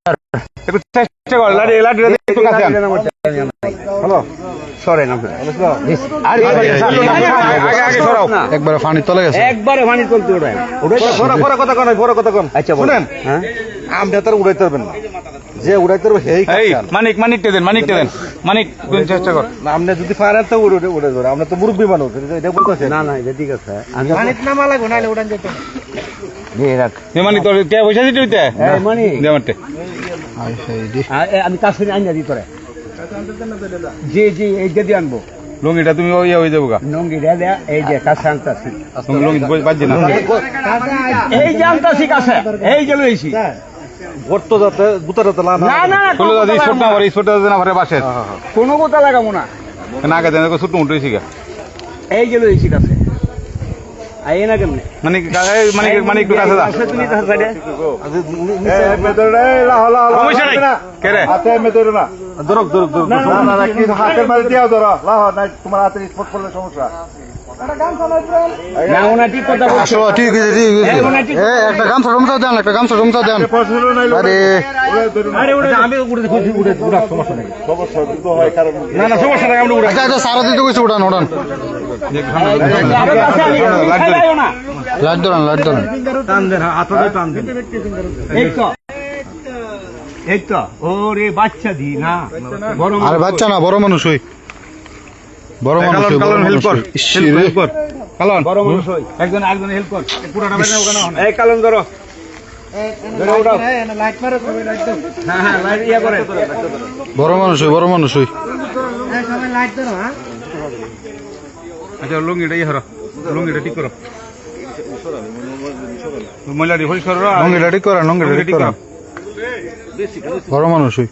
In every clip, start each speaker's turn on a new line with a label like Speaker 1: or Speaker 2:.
Speaker 1: একটু চেষ্টা কর লাঠিটা একটু কাছে আন হ্যালো সরেন আপনারা আগে সরাও
Speaker 2: একবারে পানির তলে গেছে
Speaker 3: একবারে পানির তলতে ওড়ায়
Speaker 1: পরে কথা কোন পরে কথা কোন
Speaker 3: আচ্ছা
Speaker 1: শুনেন
Speaker 3: হ্যাঁ
Speaker 1: আমরা তার উড়াইতে পারবেন না যে উড়াইতে পারবে হেই মানিকটা দেন মানিক চেষ্টা কর না আপনি যদি পারেন তো উড়ে ধরে আমরা তো মুরব্বী মানুষ এটা বলতেছেন
Speaker 3: না না এটা ঠিক আছে
Speaker 4: মানিক নামা লাগবে নাহলে উড়ান যেত
Speaker 3: দিয়ে রাখ
Speaker 1: মানিক তোর কে পয়সা দিতে হইতে
Speaker 3: এই মানি
Speaker 1: দেমারতে
Speaker 3: আমি কাছে আইনা দিই তোরে জি জি এই যদি আনবো
Speaker 1: লুঙ্গিটা তুমি ওই হয়ে যাবো গা
Speaker 3: লঙ্গি দে এই যে কাছে আনতাছি
Speaker 1: লুঙ্গি বাজছে না
Speaker 3: এই যে আনতাছি কাছে এই যে লইছি
Speaker 1: গর্ত যাতে গুতা যাতে
Speaker 3: না না
Speaker 1: চলে যাতে স্পট না করে স্পট যাতে না করে বাসে
Speaker 3: কোনো কথা লাগাবো না
Speaker 1: না আগে দেন ছোট মুটো হইছি গা
Speaker 3: এই যে লইছি কাছে আই না কেমনে
Speaker 1: মানে একটু কাছে যা
Speaker 3: তুমি কাছে সাইডে
Speaker 1: সমস্যা নাই কে রে
Speaker 2: হাতে মে ধরো না
Speaker 1: দরক
Speaker 2: না কি হাতের মাঝে দিও ধরো লাহ না তোমার হাতে স্পট করলে সমস্যা
Speaker 3: না ওনা ঠিক কথা বলছো
Speaker 2: ঠিক আছে একটা গামছা রমসা দেন একটা গামছা রমসা দেন
Speaker 3: আরে ওটা আমি উড়ে সমস্যা নাই
Speaker 2: সমস্যা তো হয় কারণ
Speaker 1: না সমস্যা নাই আমরা উড়ে
Speaker 2: আচ্ছা সারা দিতে কইছে উড়ান লাইট ধরান
Speaker 3: টান দেন হাতটা টান দেন এই তো ওরে বাচ্চা দি না বড়
Speaker 2: আরে বাচ্চা না বড় মানুষ হই বড় মানুষ
Speaker 1: কালন হেল্প কর কালন
Speaker 3: বড় মানুষ হই
Speaker 1: একজন হেল্প কর পুরোটা বাইরে ওখানে
Speaker 3: এই কালন ধরো
Speaker 4: লাইট মারো লাইট দাও
Speaker 3: হ্যাঁ লাইট ইয়া করে
Speaker 2: বড় মানুষ হই
Speaker 4: সবাই লাইট ধরো হ্যাঁ
Speaker 1: আচ্ছা লুঙ্গিটা ঠিক করো মহিলাটি পরিষ্কার করো
Speaker 2: নঙ্গিটা ঠিক করা বড় মানুষ হই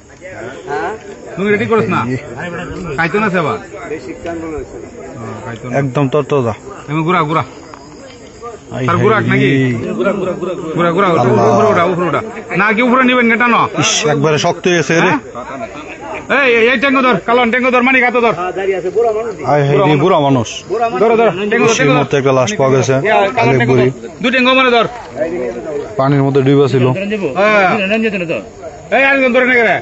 Speaker 1: লুঙ্গিটা ঠিক করছ না খাইতো না সেবা
Speaker 2: একদম তরতাজা
Speaker 1: তুমি গুড়া আর গুড়াক নাকি গুড়া উপরে ওটা না কি উপরে নিবেন এটা না
Speaker 2: ইস একবারে শক্ত হয়ে গেছে রে
Speaker 1: এই টেঙ্গো ধর কালন টেঙ্গো ধর মানিক হাতে ধর
Speaker 2: আয় হাই রে বুড়া মানুষ
Speaker 1: ধরো টেঙ্গো
Speaker 2: সেই মধ্যে একটা লাশ পাওয়া গেছে অনেক বুড়ি
Speaker 1: দু টেঙ্গো মানে ধর
Speaker 2: পানির মধ্যে ডুবা ছিল
Speaker 1: এই আরেকজন ধরে নাকি রে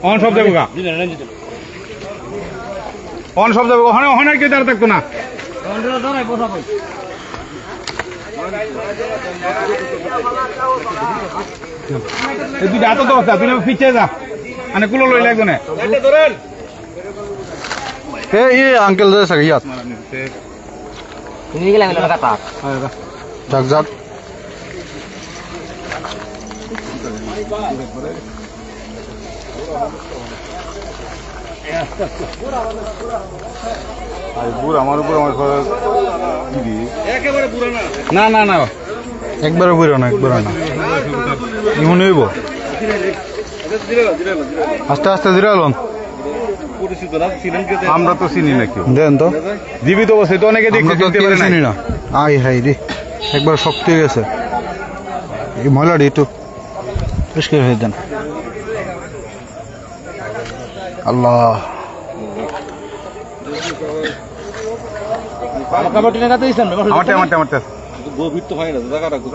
Speaker 1: অন সব দেবো গা অন সব দেবো ওখানে কেউ দাঁড়া থাকতো না এই দুইটা হাতে তো তুই পিছিয়ে যা মানে কুলো লইলে একজনে
Speaker 2: এই আঙ্কেল যাচ্ছে ইয়াত যাক
Speaker 1: আমার উপর না
Speaker 2: একবারে বুড়ো না ইমন হইব আস্তে আস্তে জিরালন
Speaker 1: আমরা তো চিনি না কেউ
Speaker 2: দেন তো
Speaker 1: জীবিত অবস্থায় তো অনেকে দেখতে
Speaker 2: আমরা তো কেউ চিনি না আই হাই রে একবার শক্ত হয়ে গেছে এই ময়লাটি একটু পরিষ্কার হয়ে দেন আল্লাহ
Speaker 1: আমারটা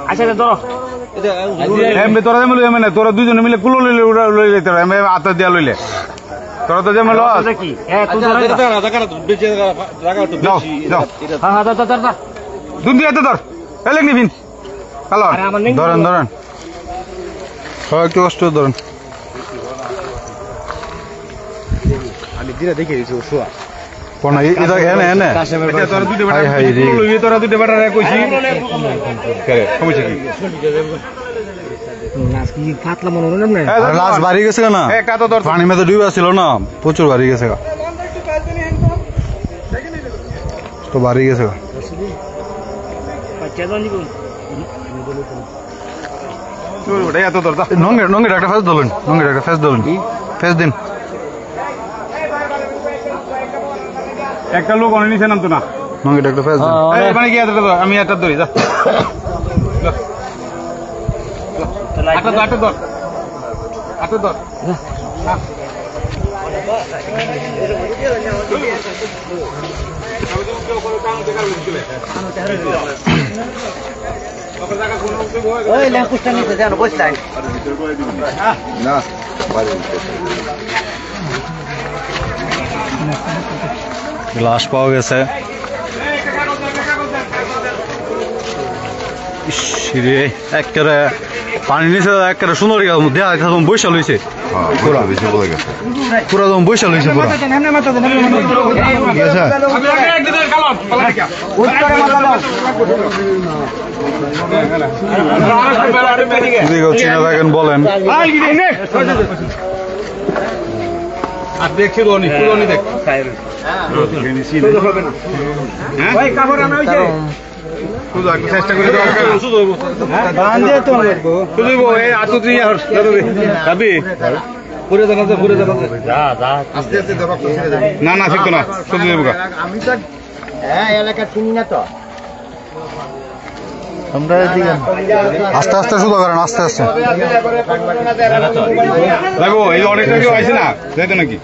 Speaker 3: আচ্ছা ধরো
Speaker 1: তোরা যেমন মানে তোরা দুজনে মিলে কুলো লইলে তোরা আত্মা দিয়া লইলে তোরা তো যেমন
Speaker 3: কি
Speaker 1: দুধ দিয়ে ধর এলেক নিবিন কালন
Speaker 2: ধরেন সবাই একটু কষ্ট ধরেন
Speaker 1: তোরা দুটো বেটা কইছি
Speaker 2: লাশ বাড়ি গেছে না পানি মেতে ডুবা ছিল না প্রচুর বাড়ি গেছে তো বাড়ি গেছে নঙ্গির একটা ফেস ধরুন ফেস দিন
Speaker 1: একটা লোক অনেক নিচে নামতো না
Speaker 2: নঙ্গির একটা ফেস দিন
Speaker 1: মানে কি আমি একটা ধরি যা আটটা ধর
Speaker 4: ওই ল্যাম্পুসটা নিতে যেন বসলাই
Speaker 1: না বাড়ি
Speaker 2: লাশ পাওয়া গেছে রে একেবারে পানি নিচে একেবারে সুন্দর দেয়া একদম বৈশাল হয়েছে পুরা পুরা একদম বৈশাল হয়েছে পুরা ঠিক আছে যদি কেউ চিনে থাকেন বলেন
Speaker 1: চেষ্টা করে না না ঠিক না শুধু দেবো
Speaker 4: আমি তো এলাকা চিনি না তো
Speaker 2: আস্তে আস্তে শুধু করেন আস্তে আস্তে
Speaker 1: দেখো এই অনেকটা কেউ আছে না দেখো নাকি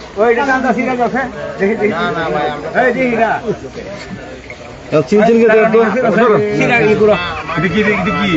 Speaker 3: চিনচিনকে
Speaker 1: কি